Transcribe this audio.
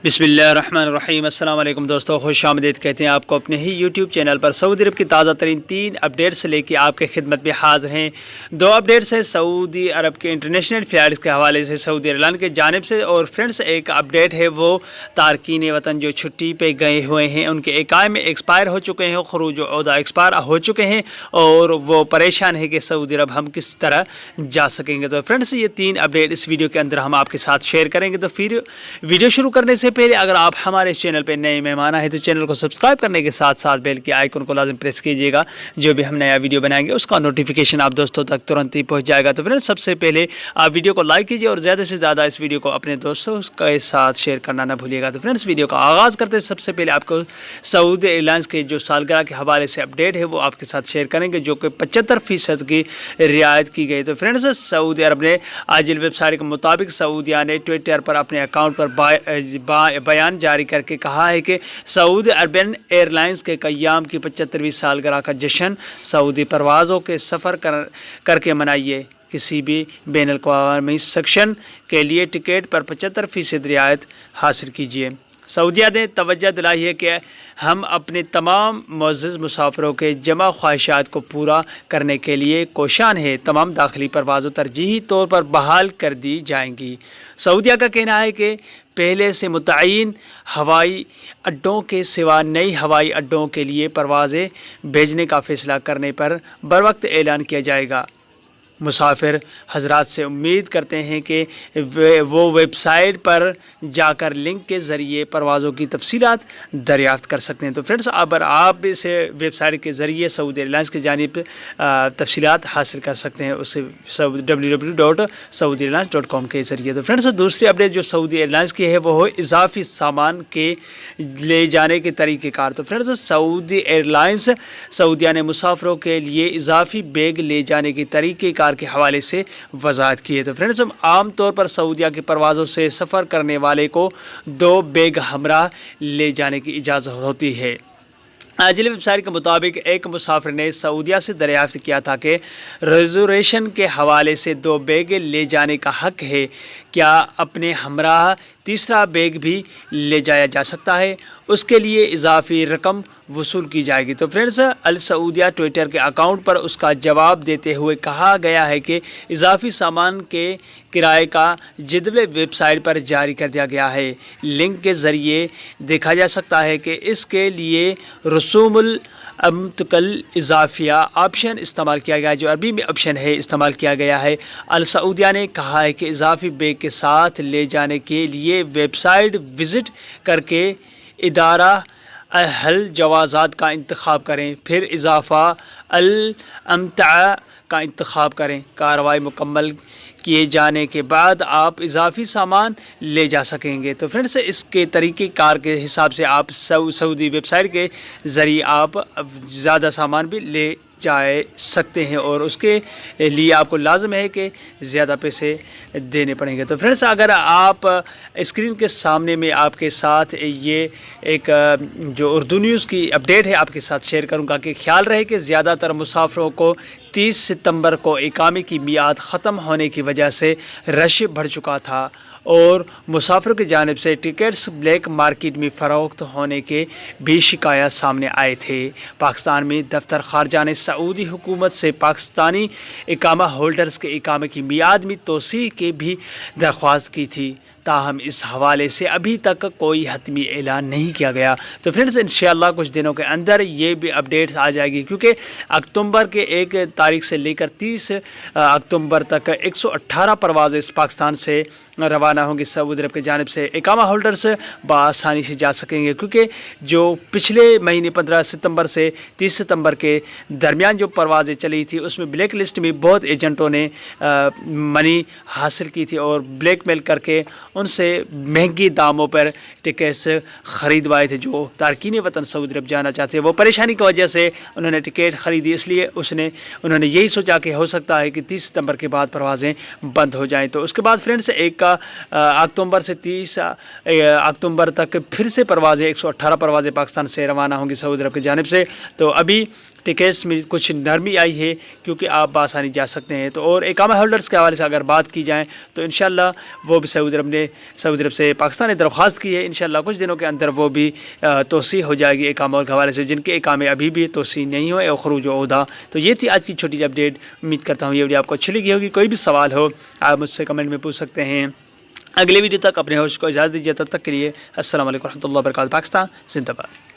बिस्मिल्लाहिर्रहमानिर्रहीम। अस्सलाम वालेकुम दोस्तों, खुश आमदीद कहते हैं आपको अपने ही यूट्यूब चैनल पर। सऊदी अरब की ताज़ा तरीन 3 अपडेट्स लेके आपके खिदमत में हाज़िर हैं। 2 अपडेट्स हैं सऊदी अरब के इंटरनेशनल फ़्लाइट्स के हवाले से सऊदी एयरलाइन के जानिब से, और फ्रेंड्स एक अपडेट है वो तारकीन वतन जो छुट्टी पे गए हुए हैं उनके इकामे एक्सपायर हो चुके हैं, खरूज ओहदा एक्सपायर हो चुके हैं और वो परेशान है कि सऊदी अरब हम किस तरह जा सकेंगे। तो फ्रेंड्स ये 3 अपडेट इस वीडियो के अंदर हम आपके साथ शेयर करेंगे। तो फिर वीडियो शुरू करने से पहले अगर आप हमारे इस चैनल पे नए मेहमान हैं तो चैनल को सब्सक्राइब करने के साथ साथ बेल के आइकन को लाजम प्रेस कीजिएगा। जो भी हम नया वीडियो बनाएंगे उसका नोटिफिकेशन आप दोस्तों तक तुरंत ही पहुंच जाएगा। तो फ्रेंड्स सबसे पहले आप वीडियो को लाइक कीजिए और ज़्यादा से ज़्यादा इस वीडियो को अपने दोस्तों के साथ शेयर करना ना भूलिएगा। तो फ्रेंड्स वीडियो का आगाज़ करते हैं सबसे पहले आपको सऊदी एयरलाइंस के जो सालगिरह के हवाले से अपडेट है वो आपके साथ शेयर करेंगे, जो कि 75% की रियायत की गई। तो फ्रेंड्स सऊदी अरब ने आजिल वेबसाइट के मुताबिक सऊदिया ने ट्विटर पर अपने अकाउंट पर बयान जारी करके कहा है कि सऊदी अरबियन एयरलाइंस के क़याम की 75वीं सालगिरह का जश्न सऊदी परवाज़ों के सफ़र करके मनाइए। किसी भी बैन अल-अक़वामी सेक्शन के लिए टिकट पर 75% रियायत हासिल कीजिए। सऊदिया ने तवज्जो दिलाई है कि हम अपने तमाम मुअज़्ज़ज़ मुसाफिरों के जमा ख्वाहिशात को पूरा करने के लिए कोशान है। तमाम दाखिली परवाज़ों तरजीही तौर पर बहाल कर दी जाएंगी। सऊदिया का कहना है कि पहले से मुतय्यन हवाई अड्डों के सिवा नई हवाई अड्डों के लिए परवाज़ें भेजने का फ़ैसला करने पर बरवक्त ऐलान किया जाएगा। मुसाफिर हजरात से उम्मीद करते हैं कि वो वेबसाइट पर जाकर लिंक के ज़रिए परवाज़ों की तफसीलात दरियाफ़्त कर सकते हैं। तो फ्रेंड्स अगर आप इस वेबसाइट के ज़रिए सऊदी एयरलाइंस की जानिब तफसीलात हासिल कर सकते हैं उससे www.saudiairlines.com के ज़रिए। तो फ्रेंड्स दूसरी अपडेट जो सऊदी एयरलाइंस की है वो इजाफ़ी सामान के ले जाने के तरीक़ेकार। तो फ्रेंड्स सऊदी एयरलाइंस सऊदिया ने मुसाफिरों के लिए इजाफ़ी बैग ले जाने के तरीक़ेकार के हवाले से वज़ाहत की है। तो फ्रेंड्स आम तौर पर सऊदिया की परवाज़ों से सफ़र करने वाले को 2 बैग हमरा ले जाने की इजाज़त होती है। आजिल वेबसाइट के मुताबिक एक मुसाफिर ने सऊदिया से दरियाफ़्त किया था कि रिजर्वेशन के हवाले से 2 बैग ले जाने का हक़ है। क्या अपने हमरा तीसरा बैग भी ले जाया जा सकता है? उसके लिए इजाफ़ी रकम वसूल की जाएगी। तो फ्रेंड्स अल सऊदिया ट्विटर के अकाउंट पर उसका जवाब देते हुए कहा गया है कि इजाफ़ी सामान के किराए का जदवल वेबसाइट पर जारी कर दिया गया है। लिंक के ज़रिए देखा जा सकता है कि इसके लिए रसूमुल अमतकल इजाफिया ऑप्शन इस्तेमाल किया गया है, जो अरबी में ऑप्शन है इस्तेमाल किया गया है। अल सऊदिया ने कहा है कि इजाफी बैग के साथ ले जाने के लिए वेबसाइट विज़िट करके इदारा हल जवाज़ात का इंतखाब करें, फिर इजाफ़ा अल अमता का इंतखाब करें। कार्रवाई मुकम्मल किए जाने के बाद आप इजाफ़ी सामान ले जा सकेंगे। तो फ्रेंड्स इसके तरीक़ेकार के हिसाब से आप सऊदी वेबसाइट के ज़रिए आप ज़्यादा सामान भी ले जा सकते हैं और उसके लिए आपको लाजम है कि ज़्यादा पैसे देने पड़ेंगे। तो फ्रेंड्स अगर आप स्क्रीन के सामने में आपके साथ ये एक जो उर्दू न्यूज़ की अपडेट है आपके साथ शेयर करूंगा कि ख्याल रहे कि ज़्यादातर मुसाफिरों को 30 सितंबर को इकामे की मियाद ख़त्म होने की वजह से रश बढ़ चुका था और मुसाफिरों की जानिब से टिकट्स ब्लैक मार्केट में फ़रोख्त होने के भी शिकायत सामने आए थे। पाकिस्तान में दफ्तर ख़ारजा ने सऊदी हुकूमत से पाकिस्तानी इकामा होल्डर्स के इकामे की मियाद में तोसी की भी दरख्वास्त की थी, ताहम इस हवाले से अभी तक कोई हतमी ऐलान नहीं किया गया। तो फ्रेंड्स इंशाअल्लाह कुछ दिनों के अंदर ये भी अपडेट्स आ जाएगी, क्योंकि अक्टूबर के 1 तारीख से लेकर 30 अक्टूबर तक 118 परवाज़ें इस पाकिस्तान से रवाना होंगी सऊदी अरब की जानिब से। इकामा होल्डर्स बआसानी से जा सकेंगे, क्योंकि जो पिछले महीने 15 सितंबर से 30 सितंबर के दरमियान जो परवाज़ें चली थी उसमें ब्लैक लिस्ट में बहुत एजेंटों ने मनी हासिल की थी और ब्लैक मेल करके उनसे महंगी दामों पर टिकट्स ख़रीदवाए थे। जो तारकीन वतन सऊदी अरब जाना चाहते हैं वो परेशानी की वजह से उन्होंने टिकट ख़रीदी, इसलिए उन्होंने यही सोचा कि हो सकता है कि 30 सितंबर के बाद परवाज़ें बंद हो जाएं। तो उसके बाद फ्रेंड्स 1 अक्टूबर से 30 अक्टूबर तक फिर से परवाज़ें 118 परवाज़ें पाकिस्तान से रवाना होंगी सऊदी अरब की जानिब से। तो अभी ٹکٹس میں کچھ نرمی آئی ہے کیونکہ آپ بآسانی جا سکتے ہیں۔ تو اور اقامہ ہولڈرس کے حوالے سے اگر بات کی جائیں تو انشاءاللہ وہ بھی سعودی عرب سے پاکستان نے درخواست کی ہے، انشاءاللہ کچھ دنوں کے اندر وہ بھی توسیع ہو جائے گی اقامہ کے حوالے سے، جن کے اقامے ابھی بھی توسیع نہیں ہوئے اور خروج و عہدہ۔ تو یہ تھی آج کی چھوٹی سی اپڈیٹ، امید کرتا ہوں یہ ویڈیو آپ کو اچھی لگی ہوگی۔ کوئی بھی سوال ہو آپ مجھ سے کمنٹ میں پوچھ سکتے ہیں۔ اگلے ویڈیو تک اپنے ہوسٹ کو اجازت دیجیے، تب تک کے لیے السلام علیکم ورحمۃ اللہ وبرکاتہ۔ پاکستان زندہ باد۔